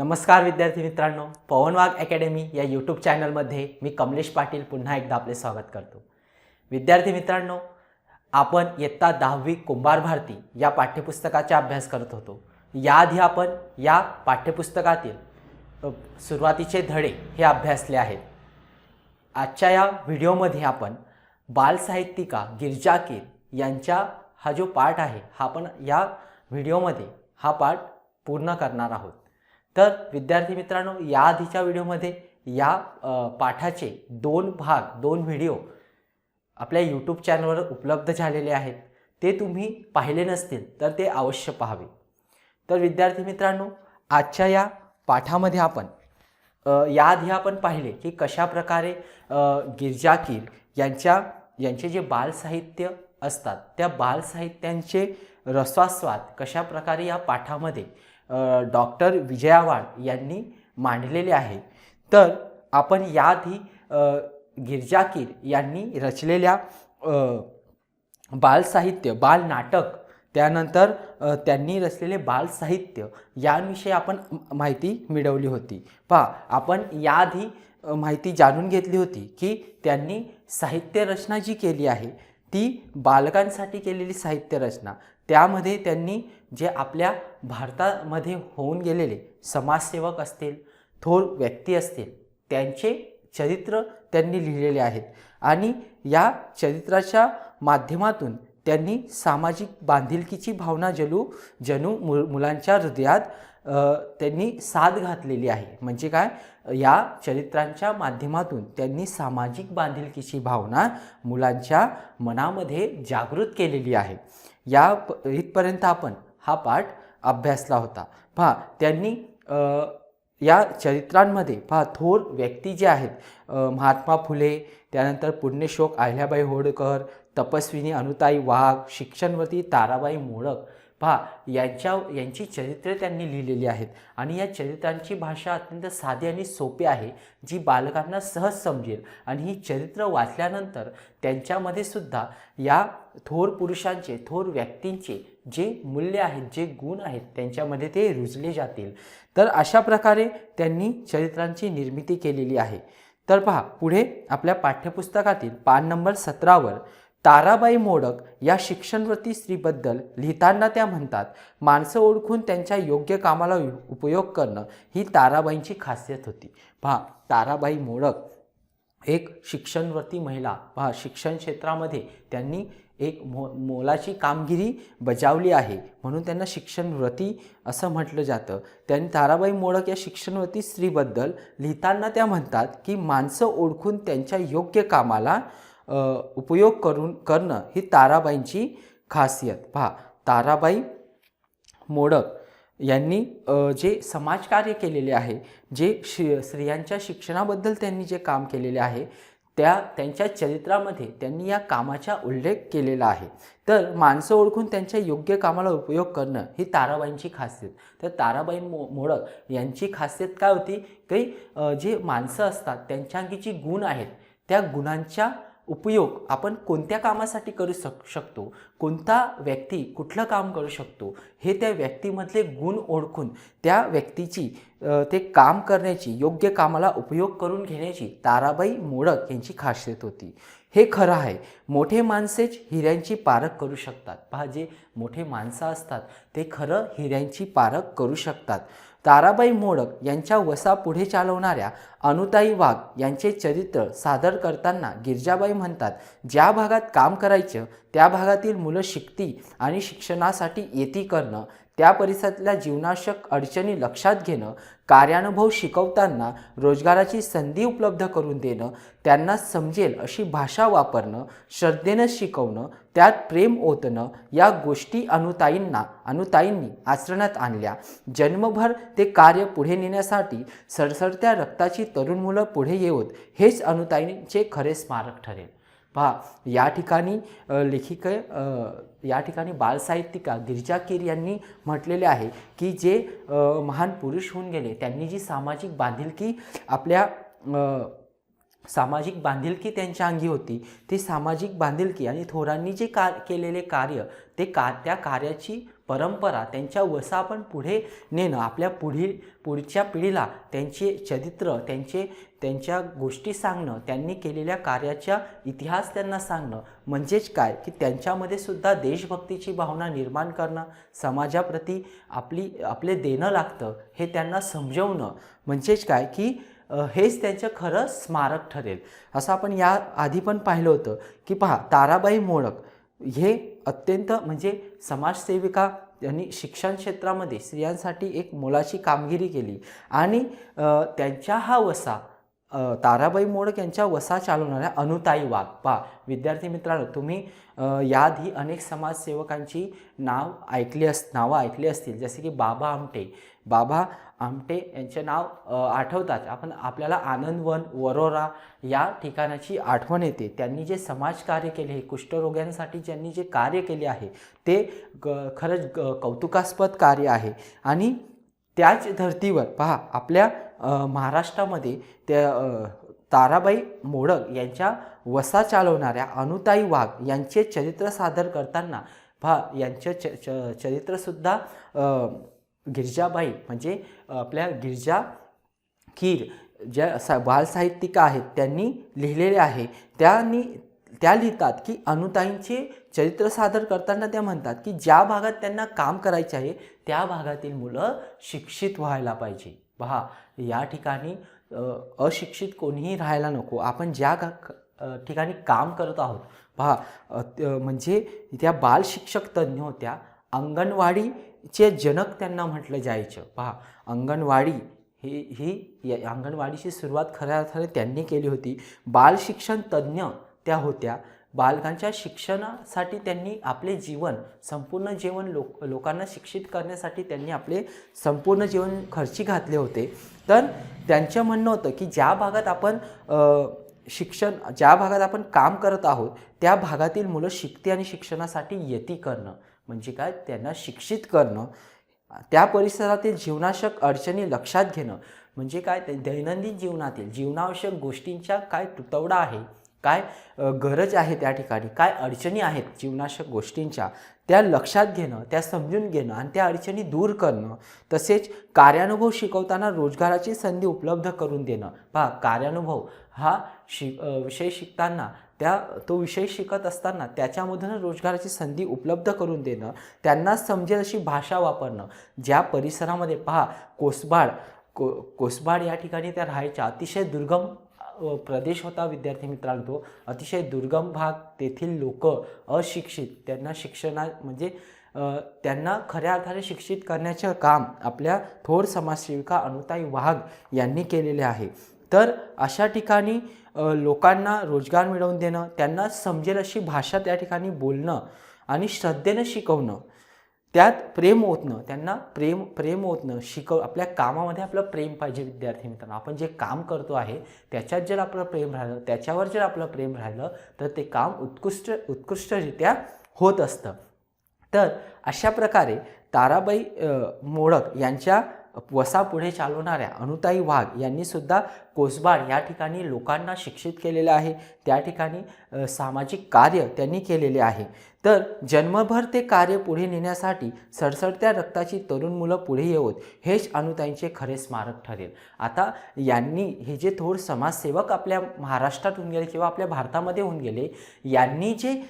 नमस्कार विद्यार्थी मित्रांनो, पवन वाघ अकॅडमी या यूट्यूब चॅनलमध्ये मी कमलेश पाटील पुन्हा एकदा आपले स्वागत करतो। विद्यार्थी मित्रांनो, आपण इयत्ता 10वी कुंभार भारती या पाठ्यपुस्तकाचा अभ्यास करत होतो। याआधी आपण या पाठ्यपुस्तकातील सुरुवातीचे धडे हे अभ्यासले आहेत। आजच्या या व्हिडिओमध्ये आपण बालसाहित्यिका गिरिजा कीर यांचा हा जो पाठ आहे हा आपण या व्हिडिओमध्ये हा पाठ पूर्ण करणार आहोत। तर विद्यार्थी मित्रांनो, या आधीच्या व्हिडिओमध्ये या पाठाचे दोन व्हिडिओ आपल्या यूट्यूब चॅनलवर उपलब्ध झालेले आहेत। ते तुम्ही पाहिले नसतील तर ते अवश्य पाहावे। तर विद्यार्थी मित्रांनो, आजच्या या पाठामध्ये आपण याआधी आपण पाहिले की कशा प्रकारे गिरिजा कीर यांचे जे बालसाहित्य असतात त्या बालसाहित्यांचे रसास्वाद कशा प्रकारे या पाठामध्ये डॉक्टर विजया वाड यांनी मांडलेले आहे। तर आपण याआधी गिरिजा कीर यांनी रचलेल्या बालसाहित्य, बालनाटक, त्यानंतर त्यांनी रचलेले बालसाहित्य यांविषयी आपण माहिती मिळवली होती। पहा, आपण याआधी माहिती जाणून घेतली होती की त्यांनी साहित्य रचना जी केली आहे ती बालकांसाठी केलेली साहित्य रचना, त्यामध्ये त्यांनी जे आपल्या भारतामध्ये होऊन गेलेले समाजसेवक असतील, थोर व्यक्ती असतील, त्यांचे चरित्र त्यांनी लिहिलेले आहेत आणि या चरित्राच्या माध्यमातून त्यांनी सामाजिक बांधिलकीची भावना जणू मुलांच्या हृदयात त्यांनी साद घातलेली आहे। म्हणजे काय, या चरित्रांच्या माध्यमातून त्यांनी सामाजिक बांधिलकीची भावना मुलांच्या मनामध्ये जागृत केलेली आहे। या इथपर्यंत आपण हा पाठ अभ्यासला होता। पहा, त्यांनी या चरित्रांमध्ये पहा थोर व्यक्ती जे आहेत, महात्मा फुले, त्यानंतर पुण्यश्लोक अहिल्याबाई होळकर, तपस्विनी अनुताई वाघ, शिक्षणवती ताराबाई मोडक, पहा यांची चरित्रे त्यांनी लिहिलेली आहेत आणि या चरित्रांची भाषा अत्यंत साधी आणि सोपी आहे, जी बालकांना सहज समजेल। आणि ही चरित्र वाचल्यानंतर त्यांच्यामध्ये सुद्धा या थोर पुरुषांचे, थोर व्यक्तींचे जे मूल्य आहेत, जे गुण आहेत, त्यांच्यामध्ये ते रुजले जातील। तर अशा प्रकारे त्यांनी चरित्रांची निर्मिती केलेली आहे। तर पहा, पुढे आपल्या पाठ्यपुस्तकातील पान नंबर 17 ताराबाई मोडक या शिक्षणवती स्त्रीबद्दल लिहिताना त्या म्हणतात, माणसं ओळखून त्यांच्या योग्य कामाला उपयोग करणं ही ताराबाईंची खासियत होती। पहा, ताराबाई मोडक एक शिक्षणवती महिला, पहा शिक्षण क्षेत्रामध्ये त्यांनी एक मोलाची कामगिरी बजावली आहे, म्हणून त्यांना शिक्षणवती असं म्हटलं जातं। त्यांनी ताराबाई मोडक या शिक्षणवती स्त्रीबद्दल लिहिताना त्या म्हणतात की माणसं ओळखून त्यांच्या योग्य कामाला उपयोग करणं ही ताराबाईंची खासियत। पहा, ताराबाई मोडक यांनी जे समाजकार्य केलेले आहे, जे स्त्रियांच्या शिक्षणाबद्दल त्यांनी जे काम केलेले आहे, त्यांच्या चरित्रामध्ये त्यांनी या कामाचा उल्लेख केलेला आहे। तर माणसं ओळखून त्यांच्या योग्य कामाला उपयोग करणं ही ताराबाईंची खासियत। तर ताराबाई मोडक यांची खासियत काय होती की जे माणसं असतात त्यांच्याअंगी जी गुण आहेत, त्या गुणांचा उपयोग आपण कोणत्या कामासाठी करू शकतो, कोणता व्यक्ती कुठलं काम करू शकतो, हे त्या व्यक्तीमधले गुण ओळखून त्या व्यक्तीची ते काम करण्याची, योग्य कामाला उपयोग करून घेण्याची ताराबाई मोडक यांची खासियत होती। हे खरं आहे, मोठे माणसेच हिऱ्यांची पारख करू शकतात। पहा, जे मोठे माणसं असतात ते खरं हिऱ्यांची पारख करू शकतात। ताराबाई मोडक यांच्या वसा पुढे चालवणाऱ्या अनुताई वाघ यांचे चरित्र सादर करताना गिरिजाबाई म्हणतात, ज्या भागात काम करायचं त्या भागातील मुलं शिकती आणि शिक्षणासाठी येती करणं, त्या परिसरातल्या जीवनावश्यक अडचणी लक्षात घेणं, कार्यानुभव शिकवताना रोजगाराची संधी उपलब्ध करून देणं, त्यांना समजेल अशी भाषा वापरणं, श्रद्धेनं शिकवणं, त्यात प्रेम ओतणं, या गोष्टी अनुताईंनी आचरणात आणल्या। जन्मभर ते कार्य पुढे नेण्यासाठी सरसरत्या रक्ताची तरुण मुलं पुढे येऊत, हेच अनुताईंचे खरे स्मारक ठरेल। पहा, या ठिकाणी बालसाहित्यिका गिरिजा कीर यांनी म्हटलेले आहे की जे महान पुरुष होऊन गेले, त्यांनी जी सामाजिक बांधिलकी आपल्या सामाजिक बांधिलकी त्यांच्या अंगी होती, ती सामाजिक बांधिलकी आणि थोरांनी जे केलेले कार्य त्या कार्याची परंपरा त्यांच्या वसा आपण पुढे नेणं, आपल्या पुढच्या पिढीला त्यांचे चरित्र त्यांच्या गोष्टी सांगणं, त्यांनी केलेल्या कार्याचा इतिहास त्यांना सांगणं, म्हणजेच काय की त्यांच्यामध्ये सुद्धा देशभक्तीची भावना निर्माण करणं, समाजाप्रती आपले देणं लागतं हे त्यांना समजवणं, म्हणजेच काय की हेच त्यांचं खरं स्मारक ठरेल. असं आपण या आधी पण पाहिलं होतं की पहा, ताराबाई मोडक हे अत्यंत म्हणजे समाजसेविका, त्यांनी शिक्षण क्षेत्रामध्ये स्त्रियांसाठी एक मोलाची कामगिरी केली आणि त्यांच्या हा वसा ताराबाई मोडक यांच्या वसा चालवणाऱ्या अनुताई वाघ. पहा विद्यार्थी मित्रांनो, तुम्ही याआधी अनेक समाजसेवकांची नावं ऐकली असतील, जसे की बाबा आमटे यांचे नाव आठवतात. आपल्याला आनंदवन वरोरा या ठिकाणाची आठवण येते. त्यांनी जे समाजकार्य केले, हे कुष्ठरोग्यांसाठी ज्यांनी जे कार्य केले आहे ते खरंच कौतुकास्पद कार्य आहे. आणि त्याच धर्तीवर पहा, आपल्या महाराष्ट्रामध्ये त्या ताराबाई मोडक यांच्या वसा चालवणाऱ्या अनुताई वाघ यांचे चरित्र सादर करताना पहा, यांचं चरित्रसुद्धा गिरजाबाई म्हणजे आपल्या गिरजा कीर ज्या बालसाहित्यिका आहेत त्यांनी लिहिलेले आहे. त्या लिहितात की अनुताईंचे चरित्र सादर करताना त्या म्हणतात की ज्या भागात त्यांना काम करायचे आहे त्या भागातील मुलं शिक्षित व्हायला पाहिजे. पहा, या ठिकाणी अशिक्षित कोणीही राहायला नको. आपण ज्या ठिकाणी काम करत आहोत, पहा म्हणजे त्या बालशिक्षक तज्ज्ञ होत्या, अंगणवाडीचे जनक त्यांना म्हटलं जायचं. पहा, अंगणवाडी ही अंगणवाडीची सुरुवात खऱ्या अर्थाने त्यांनी केली होती. बालशिक्षण तज्ज्ञ त्या होत्या. बालकांच्या शिक्षणासाठी त्यांनी आपले संपूर्ण जीवन लोकांना शिक्षित करण्यासाठी त्यांनी आपले संपूर्ण जीवन खर्ची घातले होते. तर त्यांचं म्हणणं होतं की ज्या भागात आपण काम करत आहोत त्या भागातील मुलं शिकते आणि शिक्षणासाठी यती करणं, म्हणजे काय, त्यांना शिक्षित करणं, त्या परिसरातील जीवनावश्यक अडचणी लक्षात घेणं, म्हणजे काय, दैनंदिन जीवनातील जीवनावश्यक गोष्टींचा काय तुटवडा आहे, काय गरज आहे, त्या ठिकाणी काय अडचणी आहेत जीवनावश्यक गोष्टींच्या, त्या लक्षात घेणं, त्या समजून घेणं आणि त्या अडचणी दूर करणं. तसेच कार्यानुभव शिकवताना रोजगाराची संधी उपलब्ध करून देणं. पहा, कार्यानुभव हा विषय शिकताना तो विषय शिकत असताना त्याच्यामधून रोजगाराची संधी उपलब्ध करून देणं, त्यांना समजेल अशी भाषा वापरणं. ज्या परिसरामध्ये पहा, कोसबाड या ठिकाणी त्या राहायच्या, अतिशय दुर्गम प्रदेश होता विद्यार्थी मित्रांनो, तो अतिशय दुर्गम भाग, तेथील लोक अशिक्षित, त्यांना खऱ्या अर्थाने शिक्षित करण्याचे काम आपल्या थोर समाजसेविका अनुताई वाघ यांनी केलेले आहे. तर अशा ठिकाणी लोकांना रोजगार मिळवून देणं, त्यांना समजेल अशी भाषा त्या ठिकाणी बोलणं आणि श्रद्धेनं शिकवणं, त्यात प्रेम ओतणं, त्यांना प्रेम ओतणं, आपल्या कामामध्ये आपलं प्रेम पाहिजे. विद्यार्थी मित्रांनो, आपण जे काम करतो आहे त्याच्यात जर आपलं प्रेम राहिलं, त्याच्यावर जर आपलं प्रेम राहिलं तर ते काम उत्कृष्टरित्या होत असतं. तर अशा प्रकारे ताराबाई मोडक यांच्या वसा पुढे चालवणाऱ्या अनुताई वाघ यांनी सुद्धा कोसबाड या ठिकाणी लोकांना शिक्षित केलेलं आहे. त्या ठिकाणी सामाजिक कार्य त्यांनी केलेले आहे. तर जन्मभर ते कार्य पुढे नेण्यासाठी सडसडत्या रक्ताची तरुण मुलं पुढे येऊत, हेच अनुताईंचे खरे स्मारक ठरेल. आता यांनी हे जे थोर समाजसेवक आपल्या महाराष्ट्रात होऊन गेले किंवा आपल्या भारतामध्ये होऊन गेले, यांनी जे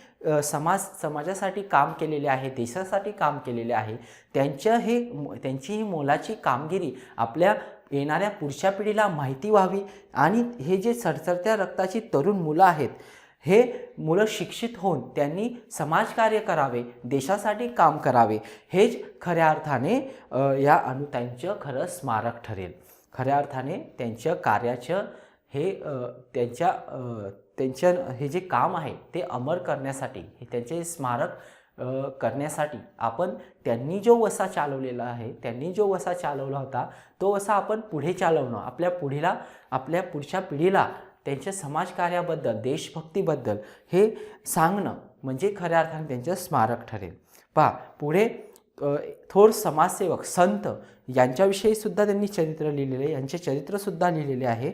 समाजासाठी काम केलेले आहे, देशासाठी काम केलेले आहे, त्यांची ही मोलाची कामगिरी आपल्या येणाऱ्या पुढच्या पिढीला माहिती व्हावी आणि हे जे सडसडत्या रक्ताची तरुण मुलं आहेत, हे मुलं शिक्षित होऊन त्यांनी समाजकार्य करावे, देशासाठी काम करावे, हेच खऱ्या अर्थाने या अनुताईंचं खरं स्मारक ठरेल. खऱ्या अर्थाने त्यांच्या कार्याचं त्यांचं हे जे काम आहे ते अमर करण्यासाठी, हे त्यांचे स्मारक करण्यासाठी आपण त्यांनी जो वसा चालवलेला आहे, त्यांनी जो वसा चालवला होता तो वसा आपण पुढे चालवणं, आपल्या पुढच्या पिढीला त्यांच्या समाजकार्याबद्दल, देशभक्तीबद्दल हे सांगणं, म्हणजे खऱ्या अर्थाने त्यांचं स्मारक ठरेल. पहा, पुढे थोर समाजसेवक संत यांच्याविषयी सुद्धा त्यांनी चरित्र लिहिलेले, यांचे चरित्रसुद्धा लिहिलेले आहे.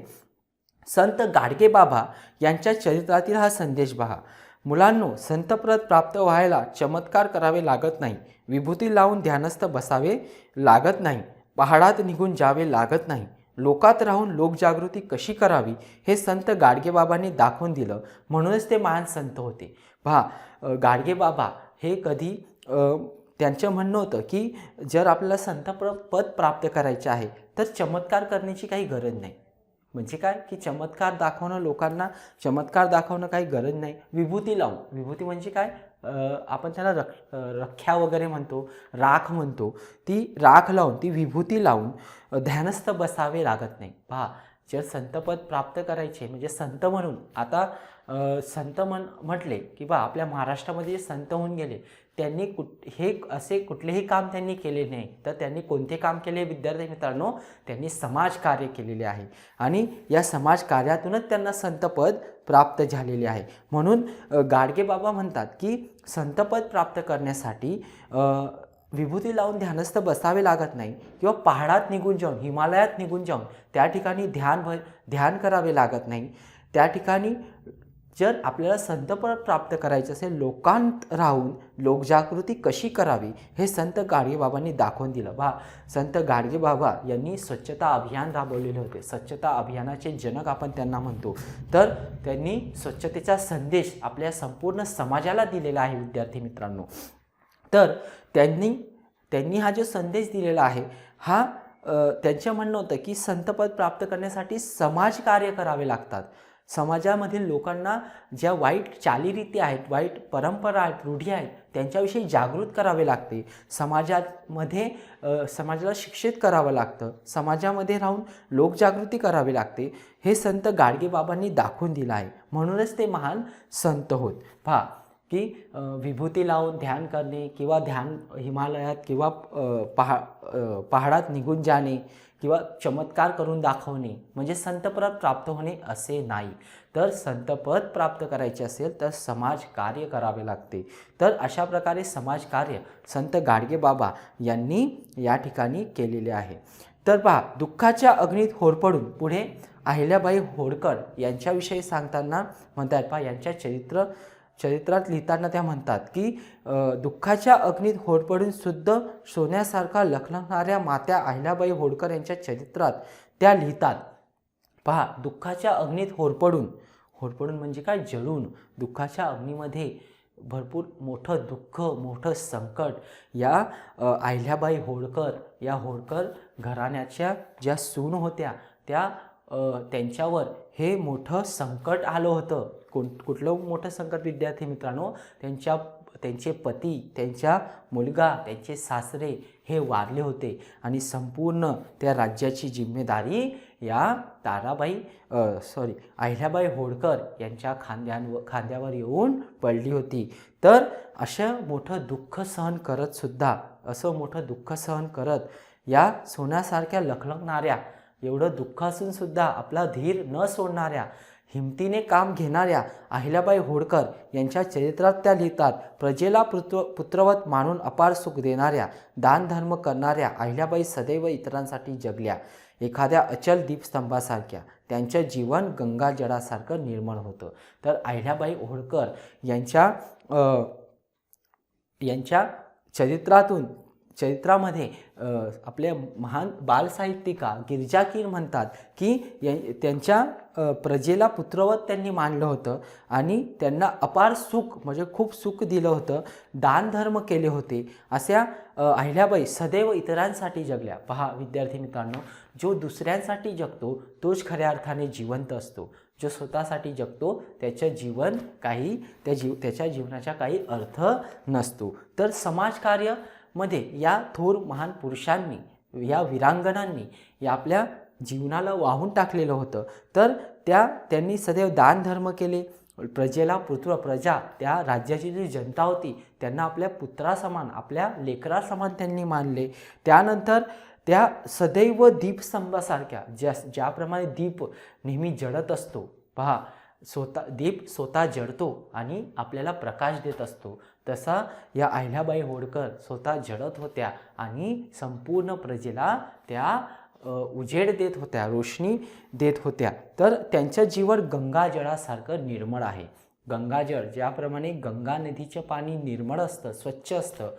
संत गाडगेबाबा यांच्या चरित्रातील हा संदेश पहा. मुलांनो, संतपद प्राप्त व्हायला चमत्कार करावे लागत नाही, विभूती लावून ध्यानस्थ बसावे लागत नाही, पहाडात निघून जावे लागत नाही, लोकात राहून लोकजागृती कशी करावी हे संत गाडगेबाबांनी दाखवून दिलं, म्हणूनच ते महान संत होते. पहा, गाडगेबाबा हे कधी त्यांचं म्हणणं होतं की जर आपल्याला संतपद प्राप्त करायचे आहे तर चमत्कार करण्याची काही गरज नाही. म्हणजे काय की चमत्कार दाखवणं, लोकांना चमत्कार दाखवणं काही गरज नाही. विभूती लावून, विभूती म्हणजे काय, आपण त्याला रख्या वगैरे म्हणतो, राख म्हणतो, ती राख लावून, ती विभूती लावून ध्यानस्थ बसावे लागत नाही. पहा, जर संतपद प्राप्त करायचे म्हणजे संत म्हणून, आता संत म्हटले की बा आपल्या महाराष्ट्रामध्ये संत होऊन गेले, त्यांनी हे असे कुठलेही काम त्यांनी केले नाही. तर त्यांनी कोणते काम केले विद्यार्थी मित्रांनो, त्यांनी समाजकार्य केलेले आहे आणि या समाजकार्यातूनच त्यांना संतपद प्राप्त झालेले आहे. म्हणून गाडगेबाबा म्हणतात की संतपद प्राप्त करण्यासाठी विभूती लावून ध्यानस्थ बसावे लागत नाही किंवा पहाडात निघून जाऊन, हिमालयात निघून जाऊन त्या ठिकाणी ध्यान करावे लागत नाही. त्या ठिकाणी जर आपल्याला संतपद प्राप्त करायचं असेल, लोकांत राहून लोकजागृती कशी करावी हे संत गाडगेबाबांनी दाखवून दिलं. संत गाडगेबाबा यांनी स्वच्छता अभियान राबवलेले होते. स्वच्छता अभियानाचे जनक आपण त्यांना म्हणतो. तर त्यांनी स्वच्छतेचा संदेश आपल्या संपूर्ण समाजाला दिलेला आहे विद्यार्थी मित्रांनो. तर त्यांनी हा जो संदेश दिलेला आहे हा त्यांचं म्हणणं होतं की संतपद प्राप्त करण्यासाठी समाजकार्य करावे लागतात. समाजामधील लोकांना ज्या वाईट चालीरीती आहेत, वाईट परंपरा आहेत, रूढी आहेत, त्यांच्याविषयी जागृत करावे लागते. समाजाला शिक्षित करावं लागतं. समाजामध्ये राहून लोकजागृती करावी लागते. हे संत गाडगेबाबांनी दाखवून दिलं आहे. म्हणूनच ते महान संत होत. पहा की विभूती लावून ध्यान करणे किंवा ध्यान हिमालयात किंवा पहाडात निघून जाणे किंवा चमत्कार करून दाखवणे म्हणजे संतपद प्राप्त होणे असे नाही. तर संतपद प्राप्त करायचे असेल तर समाजकार्य करावे लागते. तर अशा प्रकारे समाजकार्य संत गाडगेबाबा यांनी या ठिकाणी केलेले आहे. तर पहा, दुःखाच्या अग्नीत होरपळून पुढे अहिल्याबाई होळकर यांच्याविषयी सांगताना म्हणतात, पहा यांच्या चरित्रात लिहिताना त्या म्हणतात की दुःखाच्या अग्नीत होरपळून शुद्ध सोन्यासारखा लखलखणाऱ्या मात्या अहिल्याबाई होळकर यांच्या चरित्रात त्या लिहितात. पहा, दुःखाच्या अग्नीत होरपळून म्हणजे काय, जळून, दुःखाच्या अग्नीमध्ये भरपूर मोठं दुःख, मोठं संकट या अहिल्याबाई होळकर या होळकर घराण्याच्या ज्या सून होत्या त्यांच्यावर हे मोठं संकट आलं होतं. कुठलं मोठं संकट विद्यार्थी मित्रांनो, त्यांचे पती, त्यांचा मुलगा, त्यांचे सासरे हे वारले होते आणि संपूर्ण त्या राज्याची जिम्मेदारी या अहिल्याबाई होळकर यांच्या खांद्यावर येऊन पडली होती. तर असं मोठं दुःख सहन करत या सोन्यासारख्या लखलखणाऱ्या, एवढं दुःख असून सुद्धा आपला धीर न सोडणाऱ्या, हिमतीने काम घेणाऱ्या अहिल्याबाई होळकर यांच्या चरित्रात त्या लिहितात, प्रजेला पुत्रवत मानून अपार सुख देणाऱ्या, दानधर्म करणाऱ्या अहिल्याबाई सदैव इतरांसाठी जगल्या. एखाद्या अचल दीपस्तंभासारख्या त्यांचं जीवन गंगाजळासारखं निर्मळ होतं. तर अहिल्याबाई होळकर यांच्या चरित्रामध्ये आपल्या महान बालसाहित्यिका गिरिजा कीर म्हणतात की त्यांच्या प्रजेला पुत्रवत त्यांनी मानलं होतं आणि त्यांना अपार सुख म्हणजे खूप सुख दिलं होतं, दानधर्म केले होते. अशा अहिल्याबाई सदैव इतरांसाठी जगल्या. पहा विद्यार्थी मित्रांनो, जो दुसऱ्यांसाठी जगतो तोच खऱ्या अर्थाने जिवंत असतो. जो स्वतःसाठी जगतो त्याच्या जीवनाचा काही अर्थ नसतो. तर समाजकार्यामध्ये या थोर महान पुरुषांनी, या वीरांगणांनी या आपल्या जीवनाला वाहून टाकलेलं होतं. तर त्यांनी सदैव दानधर्म केले. प्रजा, त्या राज्याची जी जनता होती त्यांना आपल्या पुत्रासमान, आपल्या लेकरासमान त्यांनी मानले. त्यानंतर त्या सदैव दीपस्तंभासारख्या, ज्याप्रमाणे दीप नेहमी जळत असतो, पहा दीप स्वतः जळतो आणि आपल्याला प्रकाश देत असतो, तसा या अहिल्याबाई होळकर स्वतः जळत होत्या आणि संपूर्ण प्रजेला त्या उजेड देत होत्या, रोशनी देत होत्या. तर त्यांचं जीवन गंगाजळासारखं निर्मळ आहे. गंगाजळ, ज्याप्रमाणे गंगा नदीचं पाणी निर्मळ असतं, स्वच्छ असतं,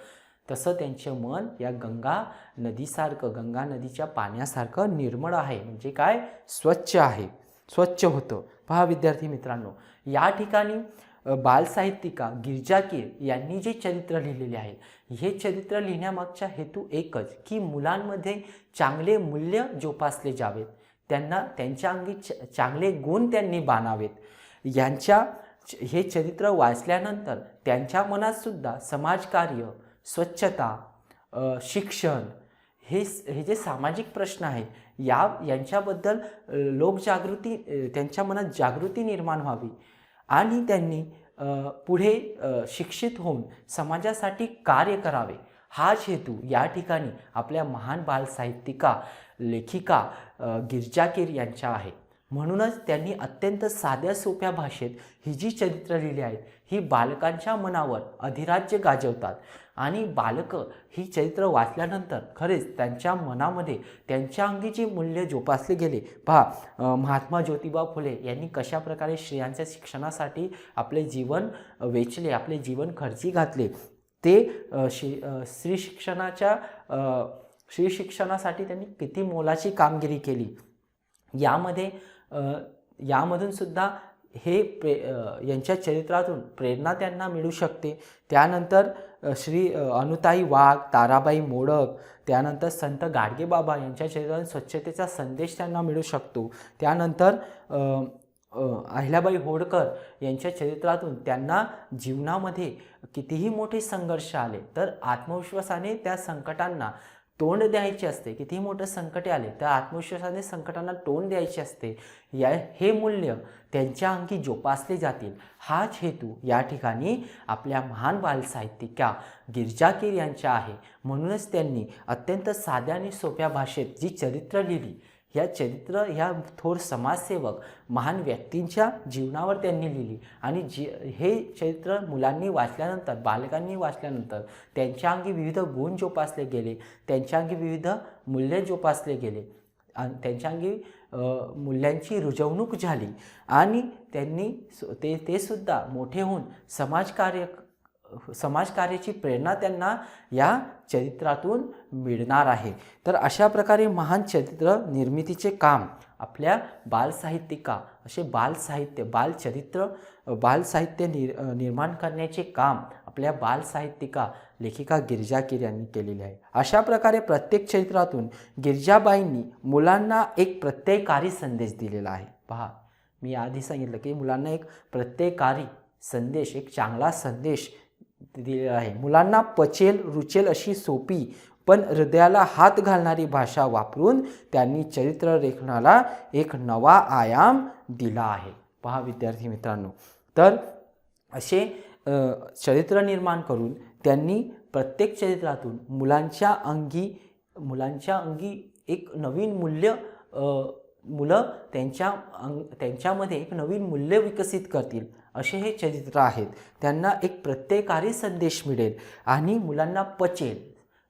तसं त्यांचं मन या गंगा नदीसारखं, गंगा नदीच्या पाण्यासारखं निर्मळ आहे. म्हणजे काय? स्वच्छ आहे, स्वच्छ होतं. पहा विद्यार्थी मित्रांनो, या ठिकाणी बालसाहित्यिका गिरिजा कीर यांनी जे चरित्र लिहिलेले आहे, हे चरित्र लिहिण्यामागचा हेतू एकच, की मुलांमध्ये चांगले मूल्य जोपासले जावेत, त्यांना त्यांच्या अंगी चांगले गुण त्यांनी बाणावेत. हे चरित्र वाचल्यानंतर त्यांच्या मनात सुद्धा समाजकार्य, स्वच्छता, शिक्षण, हे जे सामाजिक प्रश्न आहेत यांच्याबद्दल लोकजागृती, त्यांच्या मनात जागृती निर्माण व्हावी आणि त्यांनी पुढे शिक्षित होऊन समाजासाठी कार्य करावे, हाच हेतू या ठिकाणी आपल्या महान बालसाहित्यिका, लेखिका गिरिजा कीर यांचा आहे. म्हणूनच त्यांनी अत्यंत साध्या सोप्या भाषेत ही जी चरित्र लिहिली आहेत, ही बालकांच्या मनावर अधिराज्य गाजवतात आणि बालकं ही चरित्र वाचल्यानंतर खरेच त्यांच्या मनामध्ये त्यांच्या अंगी जी मूल्य जोपासले गेले. पहा, महात्मा ज्योतिबा फुले यांनी कशा प्रकारे स्त्रियांच्या शिक्षणासाठी आपले जीवन वेचले, आपले जीवन खर्ची घातले, ते स्त्री शिक्षणासाठी त्यांनी किती मोलाची कामगिरी केली. यामधून सुद्धा यांच्या चरित्रातून प्रेरणा त्यांना मिळू शकते. त्यानंतर श्री अनुताई वाघ, ताराबाई मोडक, त्यानंतर संत गाडगेबाबा यांच्या चरित्रातून स्वच्छतेचा संदेश त्यांना मिळू शकतो. त्यानंतर अहिल्याबाई होळकर यांच्या चरित्रातून त्यांना जीवनामध्ये कितीही मोठे संघर्ष आले तर आत्मविश्वासाने त्या संकटांना तोंड द्यायचे असते. कितीही मोठे संकटे आले तर आत्मविश्वासाने संकटांना तोंड द्यायचे असते. हे मूल्य त्यांच्या अंगी जोपासले जातील, हाच हेतू या ठिकाणी आपल्या महान बालसाहित्यिका गिरिजा कीर यांचा आहे. म्हणूनच त्यांनी अत्यंत साध्या आणि सोप्या भाषेत जी चरित्र लिहिली, ह्या थोर समाजसेवक महान व्यक्तींच्या जीवनावर त्यांनी लिहिली आणि हे चरित्र मुलांनी वाचल्यानंतर, बालकांनी वाचल्यानंतर त्यांच्या अंगी विविध गुण जोपासले गेले, त्यांच्या अंगी विविध मूल्ये जोपासले गेले आणि त्यांच्या अंगी मूल्यांची रुजवणूक झाली आणि त्यांनी ते सुद्धा मोठे होऊन समाजकार्याची प्रेरणा त्यांना या चरित्रातून मिळणार आहे. तर अशा प्रकारे महान चरित्र निर्मितीचे काम आपल्या बालसाहित्यिका, असे बालसाहित्य निर्माण करण्याचे काम आपल्या बालसाहित्यिका लेखिका गिरिजा कीर यांनी केलेले आहे. अशा प्रकारे प्रत्येक चरित्रातून गिरिजाबाईंनी मुलांना एक प्रत्ययकारी संदेश दिलेला आहे. पहा, मी आधी सांगितलं की मुलांना एक प्रत्ययकारी संदेश, एक चांगला संदेश दिलेला आहे. मुलांना पचेल, रुचेल अशी सोपी पण हृदयाला हात घालणारी भाषा वापरून त्यांनी चरित्र लेखनाला एक नवा आयाम दिला आहे. पहा विद्यार्थी मित्रांनो, तर असे चरित्र निर्माण करून त्यांनी प्रत्येक चरित्रातून मुलांच्या अंगी एक नवीन मूल्य, मुलं त्यांच्यामध्ये एक नवीन मूल्य विकसित करतील असे हे चरित्र आहेत. त्यांना एक प्रत्ययकारी संदेश मिळेल आणि मुलांना पचेल,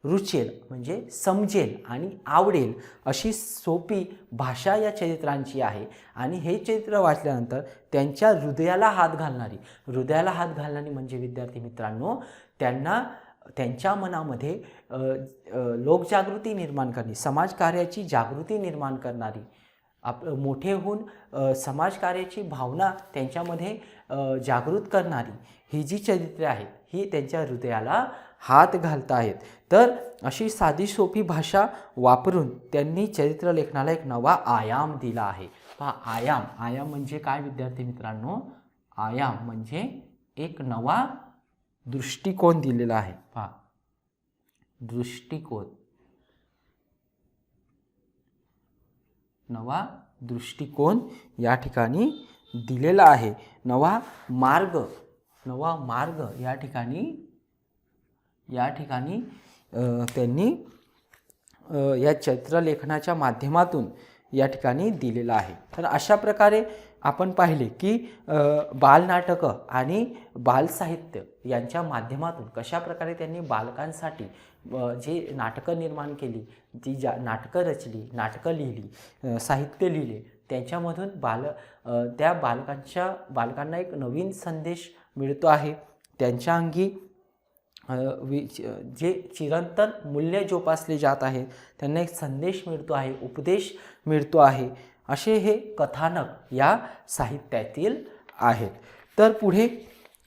रुचेल म्हणजे समजेल आणि आवडेल अशी सोपी भाषा या चरित्रांची आहे. आणि हे चरित्र वाचल्यानंतर त्यांच्या हृदयाला हात घालणारी म्हणजे विद्यार्थी मित्रांनो, त्यांच्या मनामध्ये लोकजागृती निर्माण करणे, समाजकार्याची जागृती निर्माण करणारी, मोठे होऊन समाजकार्याची भावना त्यांच्यामध्ये जागृत करणारी ही जी चरित्रे आहेत, ही त्यांच्या हृदयाला हात घालत आहेत. तर अशी साधी सोपी भाषा वापरून त्यांनी चरित्र लेखनाला एक नवा आयाम दिला आहे. पहा, आयाम म्हणजे काय विद्यार्थी मित्रांनो? आयाम म्हणजे एक नवा दृष्टिकोन दिलेला आहे. पहा, नवा दृष्टिकोन या ठिकाणी दिलेला आहे. नवा मार्ग या ठिकाणी त्यांनी या चित्रलेखनाच्या माध्यमातून या ठिकाणी दिलेला आहे. तर अशा प्रकारे आपण पाहिले की बालनाटकं आणि बालसाहित्य यांच्या माध्यमातून कशाप्रकारे त्यांनी बालकांसाठी जे नाटकं निर्माण केली, जी नाटकं रचली, नाटकं लिहिली, साहित्य लिहिले, त्यांच्यामधून त्या बालकांना एक नवीन संदेश मिळतो आहे. त्यांच्या अंगी जे चिरंतन मूल्य जोपासले जात आहे, त्यांना एक संदेश मिळतो आहे, उपदेश मिळतो आहे. असे हे कथानक या साहित्यातील आहेत. तर पुढे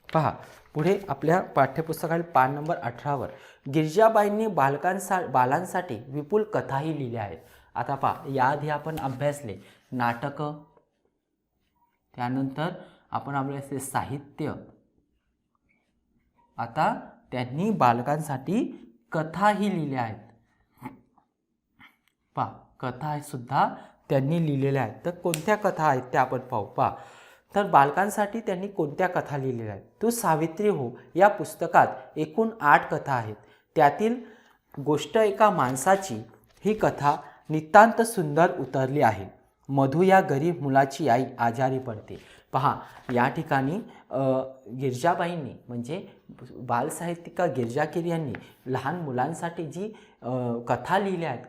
पहा, पुढे आपल्या पाठ्यपुस्तकातील पान नंबर 18वर गिरिजाबाईंनी बालांसाठी विपुल कथाही लिहिल्या आहेत. आता पहा, याआधी आपण अभ्यासले नाटकं, त्यानंतर आपण अभ्यासले साहित्य. आता त्यांनी बालकांसाठी कथाही लिहिल्या आहेत. पहा, कथा सुद्धा त्यांनी लिहिलेल्या आहेत. तर कोणत्या कथा आहेत त्या आपण पाहू. पहा, तर बालकांसाठी त्यांनी कोणत्या कथा लिहिलेल्या आहेत. तू सावित्री हो या पुस्तकात एकूण 8 कथा आहेत. त्यातील गोष्ट एका माणसाची ही कथा नितांत सुंदर उतरली आहे. मधू या गरीब मुलाची आई आजारी पडते. पहा, या ठिकाणी गिरिजाबाईंनी म्हणजे बालसाहित्यिका गिरिजाकीर यांनी लहान मुलांसाठी जी कथा लिहिल्या आहेत,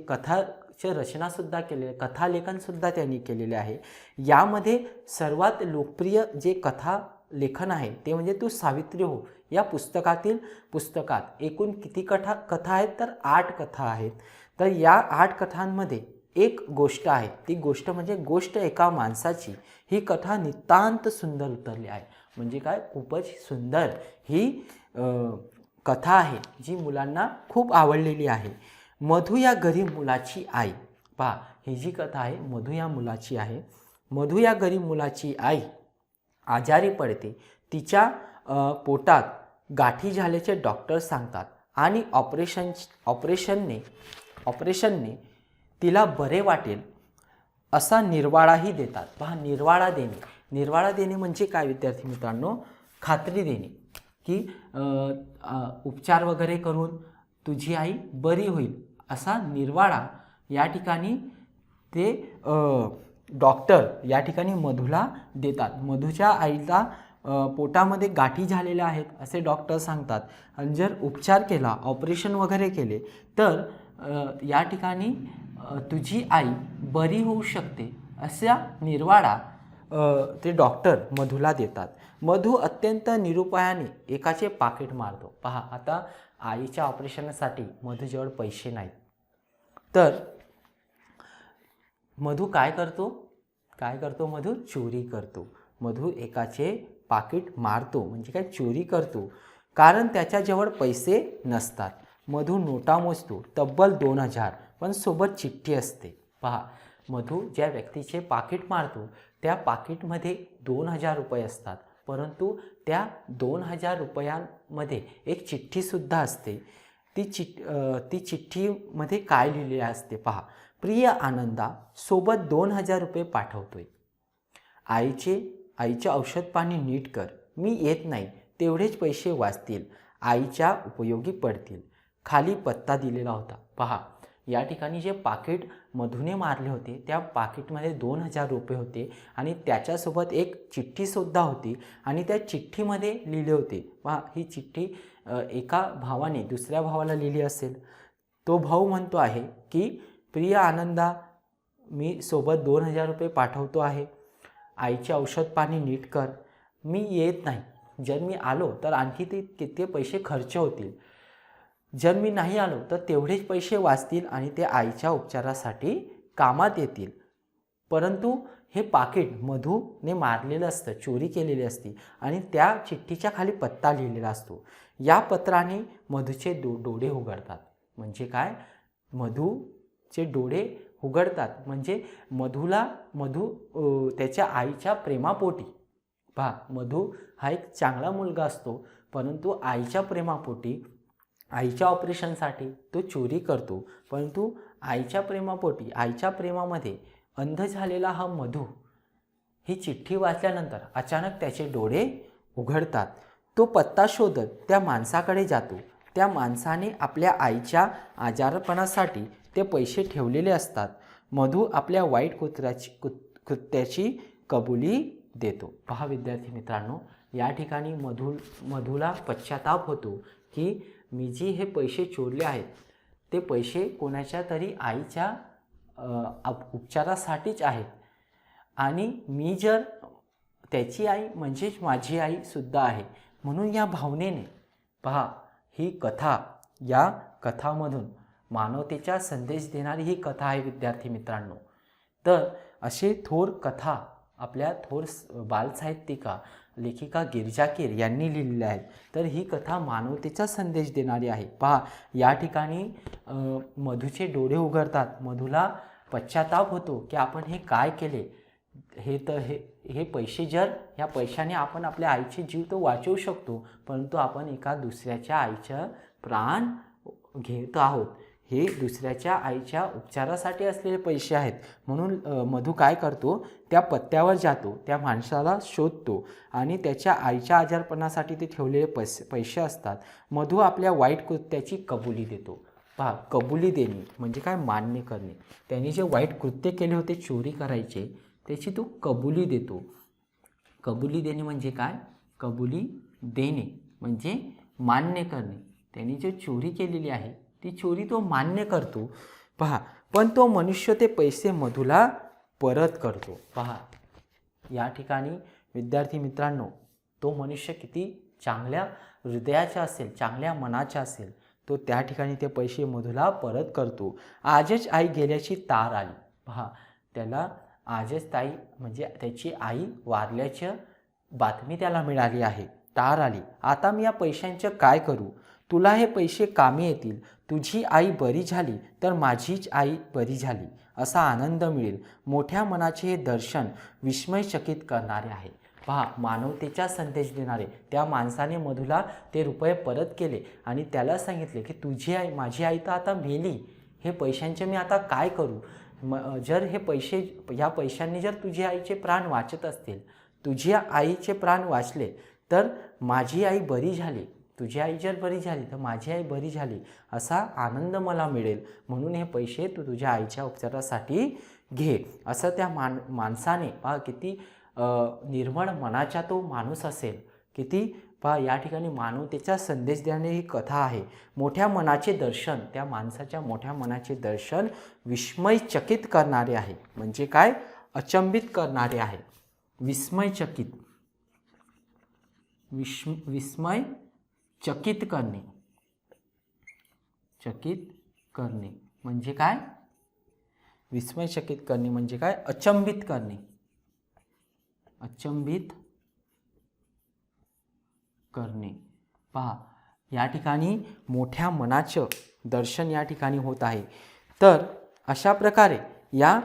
कथाचे रचनासुद्धा केलेले, कथालेखनसुद्धा त्यांनी केलेले आहे. यामध्ये सर्वात लोकप्रिय जे कथा लेखन आहे ते म्हणजे तू सावित्री हो या पुस्तकात एकूण किती कथा आहेत, तर 8 कथा आहेत. तर या 8 कथांमध्ये एक गोष्ट आहे, ती गोष्ट म्हणजे गोष्ट एका माणसाची. ही कथा नितांत सुंदर उतरली आहे. म्हणजे काय, खूपच सुंदर ही कथा आहे, जी मुलांना खूप आवडलेली आहे. मधू या गरीब मुलाची आई. पहा, ही जी कथा आहे मधू या मुलाची आहे. मधू या गरीब मुलाची आई आजारी पडते. तिच्या पोटात गाठी झाल्याचे डॉक्टर सांगतात आणि ऑपरेशनने तिला बरे वाटेल असा निर्वाळाही देतात. पहा, निर्वाळा देणे म्हणजे काय विद्यार्थी मित्रांनो, खात्री देणे की उपचार वगैरे करून तुझी आई बरी होईल असा निर्वाळा या ठिकाणी ते डॉक्टर या ठिकाणी मधूला देतात. मधूच्या आईला पोटामध्ये गाठी झालेल्या आहेत असे डॉक्टर सांगतात आणि जर उपचार केला, ऑपरेशन वगैरे केले तर या ठिकाणी तुझी आई बरी होऊ शकते असा निर्वाळा ते डॉक्टर मधूला देतात. मधू अत्यंत निरुपायाने एकाचे पाकिट मारतो. पहा, आता आईच्या ऑपरेशनसाठी मधूजवळ पैसे नाहीत, तर मधू काय करतो मधू चोरी करतो. मधू एकाचे पाकिट मारतो म्हणजे काय, चोरी करतो, कारण त्याच्याजवळ पैसे नसतात. मधू नोटा मोजतो, तब्बल 2000, पण सोबत चिठ्ठी असते. पहा, मधू ज्या व्यक्तीचे पाकिट मारतो त्या पाकिटमध्ये 2000 रुपये असतात, परंतु त्या 2000 रुपयांमध्ये एक चिठ्ठीसुद्धा असते. ती चिठ्ठीमध्ये काय लिहिलेले असते पहा, प्रिय आनंदा, सोबत 2000 रुपये पाठवतोय. आईचे औषध पाणी नीट कर, मी येत नाही, तेवढेच पैसे वाचतील, आईच्या उपयोगी पडतील. खाली पत्ता दिलेला होता. पहा, या ठिकाणी जे पाकिट मधूने मारले होते त्या पाकिटमध्ये 2000 रुपये होते आणि त्याच्यासोबत एक चिठ्ठीसुद्धा होती आणि त्या चिठ्ठीमध्ये लिहिले होते. पहा, ही चिठ्ठी एका भावाने दुसऱ्या भावाला लिहिली असेल. तो भाऊ म्हणतो आहे की प्रिय आनंदा, मी सोबत 2000 रुपये पाठवतो आहे, आईचे औषध पाणी नीट कर, मी येत नाही, जर मी आलो तर आणखी किती पैसे खर्च होतील, जर मी नाही आलो तर तेवढेच पैसे वाचतील आणि ते आईच्या उपचारासाठी कामात येतील. परंतु हे पाकिट मधूने मारलेलं असतं, चोरी केलेली असते आणि त्या चिठ्ठीच्या खाली पत्ता लिहिलेला असतो. या पत्राने मधूचे डोळे उघडतात. म्हणजे काय, मधूचे डोळे उघडतात म्हणजे मधू त्याच्या आईच्या प्रेमापोटी. पहा, मधू हा एक चांगला मुलगा असतो, परंतु आईच्या प्रेमापोटी, आईच्या ऑपरेशनसाठी तो चोरी करतो, परंतु आईच्या प्रेमापोटी, आईच्या प्रेमामध्ये अंध झालेला हा मधू ही चिठ्ठी वाचल्यानंतर अचानक त्याचे डोळे उघडतात. तो पत्ता शोधत त्या माणसाकडे जातो. त्या माणसाने आपल्या आईच्या आजारपणासाठी ते पैसे ठेवलेले असतात. मधू आपल्या वाईट कृत्याची कबुली देतो. पहा विद्यार्थी मित्रांनो, या ठिकाणी मधूला पश्चाताप होतो की मी जे हे पैसे चोरले आहेत ते पैसे कोणाच्या तरी आईच्या उपचारासाठीच आहेत आणि मी जर त्याची आई म्हणजेच माझी आईसुद्धा आहे. म्हणून या भावनेने पहा ही कथा, या कथामधून मानवतेचा संदेश देणारी ही कथा आहे विद्यार्थी मित्रांनो. तर असे थोर कथा आपल्या थोर बालसाहित्यिका लेखिका गिरिजा कीर यांनी लिहिलेल्या आहेत. तर ही कथा मानवतेचा संदेश देणारी आहे. पहा या ठिकाणी मधूचे डोळे उघडतात. मधूला पश्चाताप होतो की आपण हे काय केले. हे पैसे ह्या पैशाने आपण आपल्या आईचे जीव तर वाचवू शकतो, परंतु आपण एका दुसऱ्याच्या आईचं प्राण घेत आहोत. हे दुसऱ्याच्या आईच्या उपचारासाठी असलेले पैसे आहेत. म्हणून मधू काय करतो, त्या पत्त्यावर जातो, त्या माणसाला शोधतो आणि त्याच्या आईच्या आजारपणासाठी ते ठेवलेले पैसे असतात. मधू आपल्या वाईट कृत्याची कबुली देतो. पहा, कबुली देणे म्हणजे काय, मान्य करणे. त्यांनी जे वाईट कृत्य केले होते, चोरी करायचे, त्याची तो कबुली देतो. कबुली देणे म्हणजे काय, कबुली देणे म्हणजे मान्य करणे. त्यांनी जे चोरी केलेली आहे ती चोरी तो मान्य करतो. पहा, पण तो मनुष्य ते पैसे मधूला परत करतो. पहा या ठिकाणी विद्यार्थी मित्रांनो, तो मनुष्य किती चांगल्या हृदयाचा असेल, चांगल्या मनाचा असेल, तो त्या ठिकाणी ते पैसे मधूला परत करतो. आजच आई गेल्याची तार आली. पहा, त्याला आजच ताई म्हणजे त्याची आई वारल्याची बातमी त्याला मिळाली आहे, तार आली. आता मी या पैशांचं काय करू. तुला हे पैसे कामी येतील. तुझी आई बरी झाली तर माझीच आई बरी झाली असा आनंद मिळेल. मोठ्या मनाचे हे दर्शन विस्मयचकित करणारे आहे. पहा, मानवतेचा संदेश देणारे त्या माणसाने मधूला ते रुपये परत केले आणि त्याला सांगितले की तुझी आई, माझी आई तर आता मेली, हे पैशांचे मी आता काय करू. जर हे पैसे, या पैशांनी जर तुझ्या आईचे प्राण वाचत असतील, तुझ्या आईचे प्राण वाचले तर माझी आई बरी झाली, तुझी आई जर बरी झाली तर माझी आई बरी झाली असा आनंद मला मिळेल. म्हणून हे पैसे तू तुझ्या आईच्या उपचारासाठी घे असं त्या माणसाने, पहा किती निर्मळ मनाचा तो माणूस असेल, किती. पहा या ठिकाणी मानवतेचा संदेश देणारी ही कथा आहे. मोठ्या मनाचे दर्शन, त्या माणसाच्या मोठ्या मनाचे दर्शन विस्मयचकित करणारे आहे. म्हणजे काय, अचंबित करणारे आहे. विस्मयचकित, विस्मयचकित करणे, चकित करणे म्हणजे काय, विस्मयचकित करणे म्हणजे काय, अचंबित करणे, अचंबित करणे. पहा या ठिकाणी मोठ्या मनाचं दर्शन या ठिकाणी होत आहे. तर अशा प्रकारे या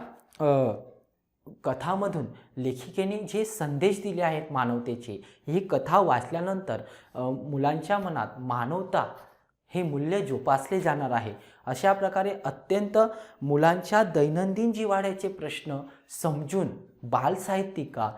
कथामधून लेखिकेने जे संदेश दिले आहेत मानवतेचे, ही कथा वाचल्यानंतर मुलांच्या मनात मानवता हे मूल्य जोपासले जाणार आहे. अशा प्रकारे अत्यंत मुलांच्या दैनंदिन जिव्हाळ्याचे प्रश्न समजून बालसाहित्यिका,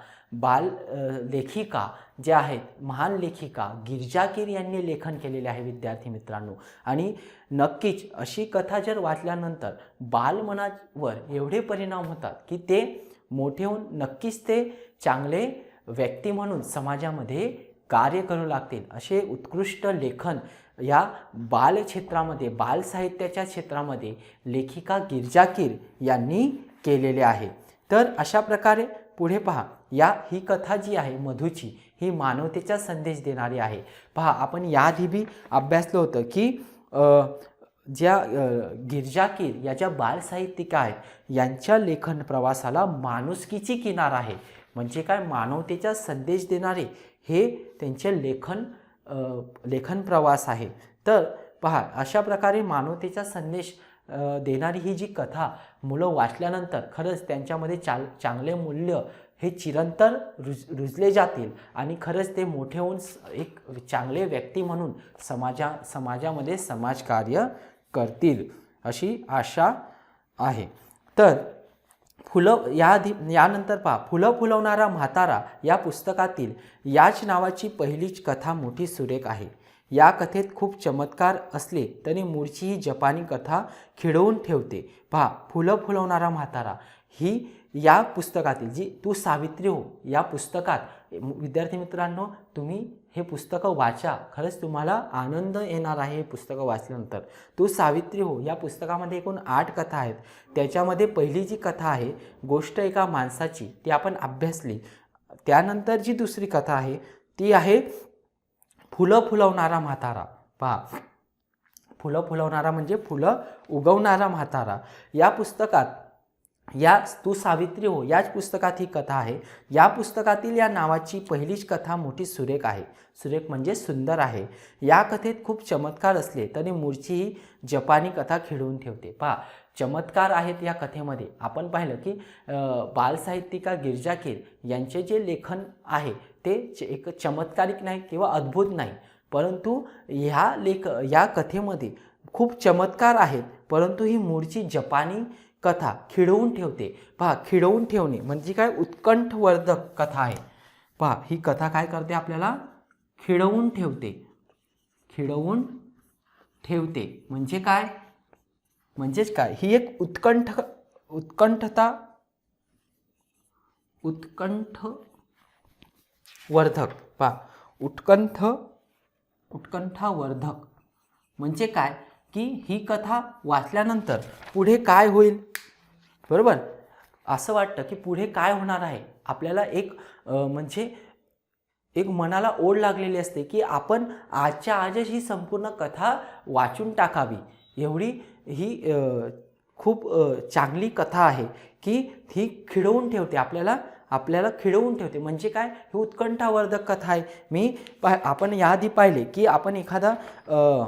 लेखिका ज्या आहेत, महान लेखिका गिरिजा कीर यांनी लेखन केलेले आहे विद्यार्थी मित्रांनो. आणि नक्कीच अशी कथा जर वाचल्यानंतर बालमनावर एवढे परिणाम होतात की ते मोठे होऊन नक्कीच ते चांगले व्यक्ती म्हणून समाजामध्ये कार्य करू लागतील. असे उत्कृष्ट लेखन या बालक्षेत्रामध्ये, बालसाहित्याच्या क्षेत्रामध्ये लेखिका गिरिजा कीर यांनी केलेले आहे. तर अशा प्रकारे पुढे पहा, ही कथा जी आहे मधूची, ही मानवतेचा संदेश देणारी आहे. पहा, आपण याआधी बी अभ्यासलं होतं की ज्या गिरिजा कीर या ज्या बालसाहित्यिका आहेत, यांच्या लेखन प्रवासाला माणुसकीची किनार आहे. म्हणजे काय, मानवतेचा संदेश देणारे हे त्यांचे लेखन प्रवास आहे. तर पहा, अशा प्रकारे मानवतेचा संदेश देणारी ही जी कथा मुलं वाचल्यानंतर खरंच त्यांच्यामध्ये चांगले मूल्य हे चिरंतन रुजले जातील आणि खरंच ते मोठे होऊन एक चांगले व्यक्ती म्हणून समाजामध्ये समाजकार्य करतील अशी आशा आहे. तर यानंतर पहा, फुलं फुलवणारा म्हातारा या पुस्तकातील याच नावाची पहिलीच कथा मोठी सुरेख आहे. या कथेत खूप चमत्कार असले तरी मूळची ही जपानी कथा खिळवून ठेवते. पहा, फुलं फुलवणारा म्हातारा ही या पुस्तकातील जी तू सावित्री हो या पुस्तकात विद्यार्थी मित्रांनो तुम्ही हे पुस्तकं वाचा, खरंच तुम्हाला आनंद येणार आहे हे पुस्तकं वाचल्यानंतर. तू सावित्री हो या पुस्तकामध्ये एकूण 8 कथा आहेत. त्याच्यामध्ये पहिली जी कथा आहे गोष्ट एका माणसाची ती आपण अभ्यासली. त्यानंतर जी दुसरी कथा आहे ती आहे फुलं फुलवणारा म्हातारा. पहा, फुलं फुलवणारा म्हणजे फुलं उगवणारा म्हातारा. या पुस्तकात या तू सावित्री हो याच पुस्तकात ही कथा आहे. या पुस्तकातील या नावाची पहिलीच कथा मोठी सुरेख आहे. सुरेख म्हणजे सुंदर आहे. या कथेत खूप चमत्कार असले तरी मूळची ही जपानी कथा खिळवून ठेवते. पहा, चमत्कार आहेत या कथेमध्ये. आपण पाहिलं की बालसाहित्यिका गिरिजा कीर यांचे जे लेखन आहे ते एक चमत्कारिक नाही किंवा अद्भुत नाही, परंतु या कथेमध्ये खूप चमत्कार आहेत, परंतु ही मूळची जपानी कथा खिळवून ठेवते. पहा, खिळवून ठेवणे म्हणजे काय, उत्कंठवर्धक कथा आहे. पहा, ही कथा काय करते, आपल्याला खिळवून ठेवते. खिळवून ठेवते म्हणजे काय, म्हणजेच काय, ही एक उत्कंठवर्धक. पहा, उत्कंठावर्धक म्हणजे काय की ही कथा वाचल्यानंतर पुढे काय होईल, बरोबर, असं वाटतं की पुढे काय होणार आहे. आपल्याला म्हणजे एक मनाला ओढ लागलेली असते की आपण आजच्या आजच ही संपूर्ण कथा वाचून टाकावी. एवढी ही खूप चांगली कथा आहे की ही खिळवून ठेवते, आपल्याला खिळवून ठेवते. म्हणजे काय, ही उत्कंठावर्धक कथा आहे. आपण याआधी पाहिले की आपण एखादा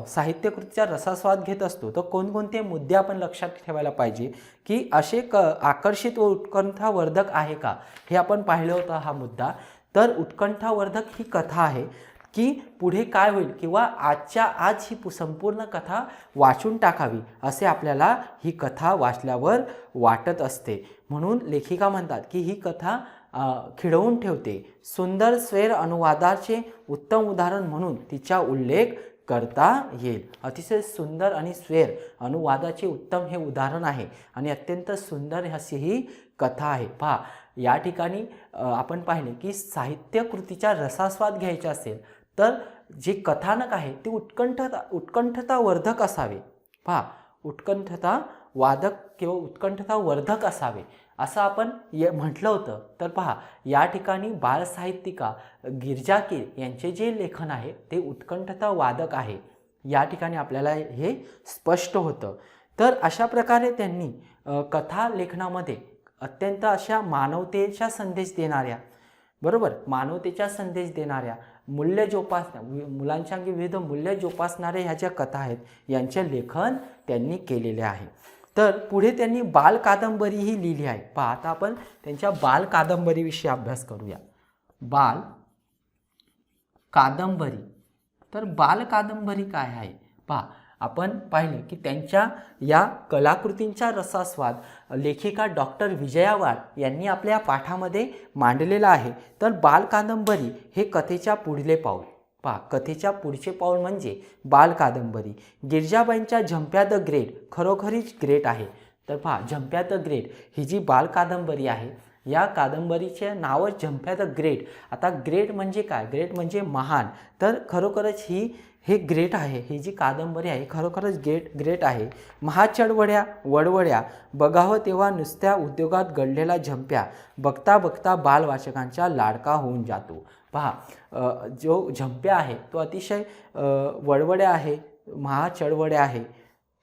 साहित्यकृतीचा रसास्वाद घेत असतो तर कोणकोणते मुद्दे आपण लक्षात ठेवायला पाहिजे की असे आकर्षित व उत्कंठावर्धक आहे का, हे आपण पाहिलं होतं हा मुद्दा. तर उत्कंठावर्धक ही कथा आहे की पुढे काय होईल किंवा आजच्या आज ही संपूर्ण कथा वाचून टाकावी असे आपल्याला ही कथा वाचल्यावर वाटत असते. म्हणून लेखिका म्हणतात की ही कथा खिळवून ठेवते. सुंदर स्वर अनुवादाचे उत्तम उदाहरण म्हणून तिचा उल्लेख करता येईल. अतिशय सुंदर आणि स्वर अनुवादाचे उत्तम हे उदाहरण आहे आणि अत्यंत सुंदर अशी ही कथा आहे. पहा, या ठिकाणी आपण पाहिले की साहित्यकृतीचा रसास्वाद घ्यायचा असेल तर जे कथानक आहे ते उत्कंठतावर्धक असावे. पहा, उत्कंठतावादक किंवा उत्कंठतावर्धक असावे असं आपण म्हटलं होतं. तर पहा, या ठिकाणी बालसाहित्यिका गिरिजा कीर यांचे जे लेखन आहे ते उत्कंठतावादक आहे. या ठिकाणी आपल्याला हे स्पष्ट होतं. तर अशा प्रकारे त्यांनी कथा लेखनामध्ये अत्यंत अशा मानवतेचा संदेश देणाऱ्या, बरोबर, मानवतेचा संदेश देणाऱ्या, मूल्य जोपासण्या, मुलांच्या विविध मूल्य जोपासणाऱ्या ह्या ज्या कथा आहेत यांचे लेखन त्यांनी केलेले आहे. तर पुढे त्यांनी बाल कादंबरीही लिहिली आहे. पहा, आता आपण त्यांच्या बाल कादंबरीविषयी अभ्यास करूया. बाल कादंबरी. तर बाल कादंबरी काय आहे, पहा, आपण पाहिले की त्यांच्या या कलाकृतींचा रसास्वाद लेखिका डॉक्टर विजया वाड यांनी आपल्या पाठामध्ये मांडलेला आहे. तर बाल कादंबरी हे कथेच्या पुढले पाऊल. पहा, कथेच्या पुढचे पाऊल म्हणजे बाल कादंबरी. गिरिजाबाईंच्या झंप्या द ग्रेट खरोखरीच ग्रेट आहे. तर पहा, झंप्या द ग्रेट ही जी बाल कादंबरी आहे या कादंबरीचे नावच झंप्या द ग्रेट. आता ग्रेट म्हणजे काय, ग्रेट म्हणजे महान. तर खरोखरच हे ग्रेट आहे. ही जी कादंबरी आहे खरोखरच ग्रेट आहे. महाचडवड्या वडवड्या बघावं तेव्हा नुसत्या उद्योगात घडलेला झंप्या बघता बघता बालवाचकांचा लाडका होऊन जातो. पहा, जो झंप्या आहे तो अतिशय वडवड्या आहे, महाचडवड्या आहे,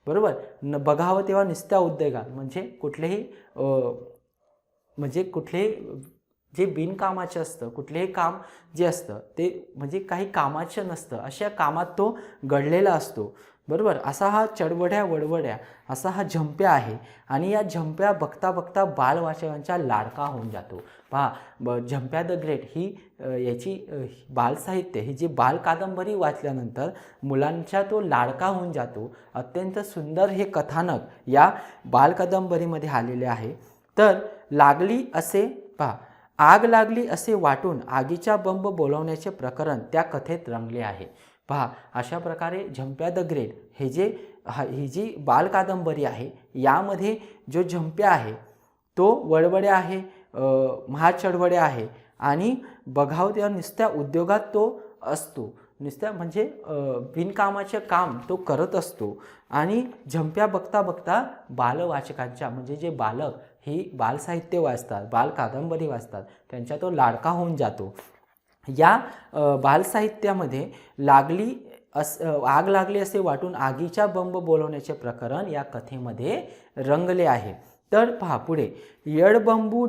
बरोबर. बघावं तेव्हा नुसत्या उद्योगात म्हणजे कुठलेही जे बिनकामाचं असतं, कुठलेही काम जे असतं ते म्हणजे काही कामाचं नसतं अशा कामात तो घडलेला असतो, बरोबर. असा हा चडवड्या वडवड्या असा हा झंप्या आहे आणि या झंप्या बघता बघता बालवाचकांचा लाडका होऊन जातो. पहा, झंप्या द ग्रेट ही याची बालसाहित्य ही जी बाल कादंबरी वाचल्यानंतर मुलांचा तो लाडका होऊन जातो. अत्यंत सुंदर हे कथानक या बाल कादंबरीमध्ये आलेले आहे. तर लागली असे, पहा, आग लागली असे वाटून आगीचा बंब बोलावण्याचे प्रकरण त्या कथेत रंगले आहे. पहा, अशा प्रकारे झंप्या द ग्रेट ही जी बाल कादंबरी आहे यामध्ये जो झंप्या आहे तो वळवडे आहे, महाचडवडे आहे आणि बघाव त्या नुसत्या उद्योगात तो असतो, नुसत्या म्हणजे बिनकामाचे काम तो करत असतो आणि झंप्या बघता बघता बालवाचकांच्या म्हणजे जे बालक ही बालसाहित्य वाचतात, बाल कादंबरी वाचतात, त्यांच्या तो लाडका होऊन जातो. या बालसाहित्यामध्ये आग लागली असे वाटून आगीच्या बंब बोलवण्याचे प्रकरण या कथेमध्ये रंगले आहे. तर पहा पुढे, यडबंबू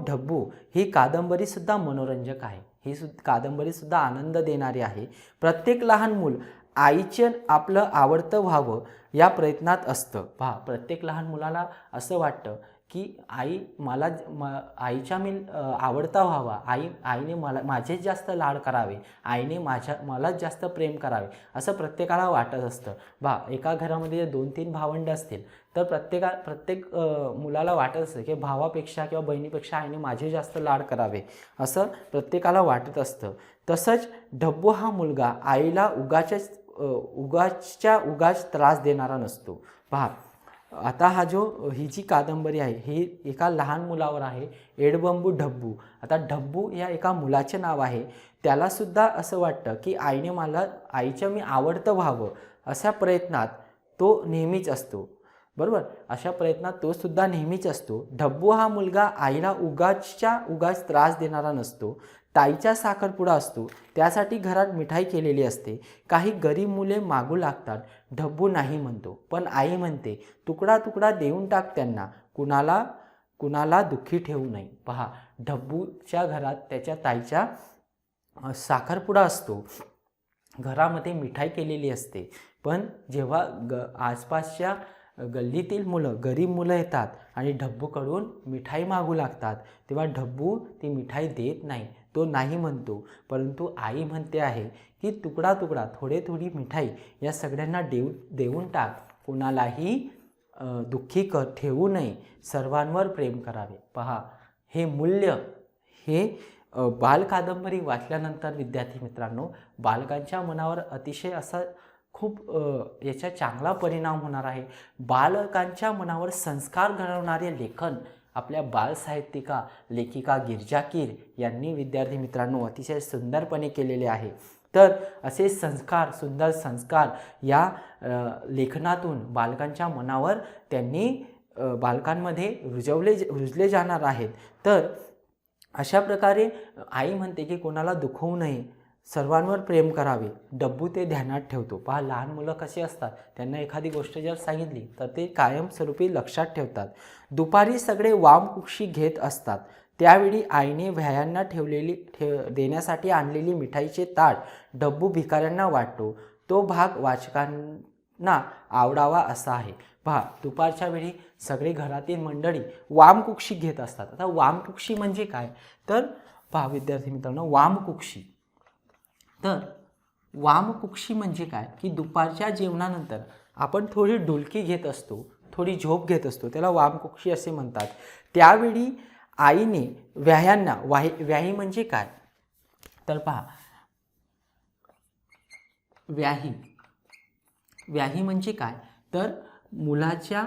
ढब्बू ही कादंबरीसुद्धा मनोरंजक आहे. ही कादंबरीसुद्धा आनंद देणारी आहे. प्रत्येक लहान मूल आईचे आपलं आवडतं व्हावं या प्रयत्नात असतं. पहा, प्रत्येक लहान मुलाला असं वाटतं की आईच्या मी आवडता व्हावा, आईने माझेच जास्त लाड करावे, आईने मलाच जास्त प्रेम करावे, असं प्रत्येकाला वाटत असतं. एका घरामध्ये 2-3 भावंड असतील तर प्रत्येक मुलाला वाटत असतं की भावापेक्षा किंवा बहिणीपेक्षा आईने माझे जास्त लाड करावे, असं प्रत्येकाला वाटत असतं. तसंच ढब्बू हा मुलगा आईला उगाच त्रास देणारा नसतो. पहा, आता ही जी कादंबरी आहे ही एका लहान मुलावर आहे, एडबंबू ढब्बू. आता ढब्बू या एका मुलाचे नाव आहे. त्यालासुद्धा असं वाटतं की आईचं मी आवडतं व्हावं, अशा प्रयत्नात तो नेहमीच असतो. बरोबर, अशा प्रयत्नात तो सुद्धा नेहमीच असतो. ढब्बू हा मुलगा आईला उगाच त्रास देणारा नसतो. ताईचा साखरपुडा असतो, त्यासाठी घरात मिठाई केलेली असते. काही गरीब मुले मागू लागतात, ढब्बू नाही म्हणतो, पण आई म्हणते तुकडा देऊन टाक त्यांना, कुणाला दुःखी ठेवू नये. पहा, ढब्बूच्या घरात त्याच्या ताईचा साखरपुडा असतो, घरामध्ये मिठाई केलेली असते, पण जेव्हा आसपासच्या गल्लीतील गरीब मुलं येतात आणि ढब्बूकडून मिठाई मागू लागतात, तेव्हा ढब्बू ती मिठाई देत नाही, तो नाही म्हणतो. परंतु आई म्हणते आहे की तुकडा थोडी मिठाई या सगळ्यांना देऊन टाक, कुणालाही दुःखी ठेवू नये, सर्वांवर प्रेम करावे. पहा, हे मूल्य हे बालकादंबरी वाचल्यानंतर विद्यार्थी मित्रांनो बालकांच्या मनावर अतिशय असा खूप याचा चांगला परिणाम होणार आहे. बालकांच्या मनावर संस्कार घडवणारे लेखन आपल्या बालसाहित्यिका लेखिका गिरिजा कीर यांनी विद्यार्थी मित्रांनो अतिशय सुंदरपणे केलेले आहे. तर असे सुंदर संस्कार या लेखनातून बालकांच्या मनावर बालकांमध्ये रुजले जाणार आहेत. तर अशा प्रकारे आई म्हणते की कोणाला दुखवू नये, सर्वांवर प्रेम करावे, ढब्बू ते ध्यानात ठेवतो. पहा, लहान मुलं कशी असतात, त्यांना एखादी गोष्ट जर सांगितली तर ते कायमस्वरूपी लक्षात ठेवतात. दुपारी सगळे वामकुक्षी घेत असतात, त्यावेळी आईने व्यायांना देण्यासाठी आणलेली मिठाईचे ताट ढब्बू भिकाऱ्यांना वाटतो. तो भाग वाचकांना आवडावा असा आहे. पहा, दुपारच्या वेळी सगळे घरातील मंडळी वामकुक्षी घेत असतात. आता वामकुक्षी म्हणजे काय, तर पहा विद्यार्थी मित्रांनो, वामकुक्षी म्हणजे काय की दुपारच्या जेवणानंतर आपण थोडी डुलकी घेत असतो, थोडी झोप घेत असतो, त्याला वामकुक्षी असे म्हणतात. त्यावेळी आईने व्याह्यांना व्याही म्हणजे काय, तर पहा व्याही म्हणजे काय, तर मुलाच्या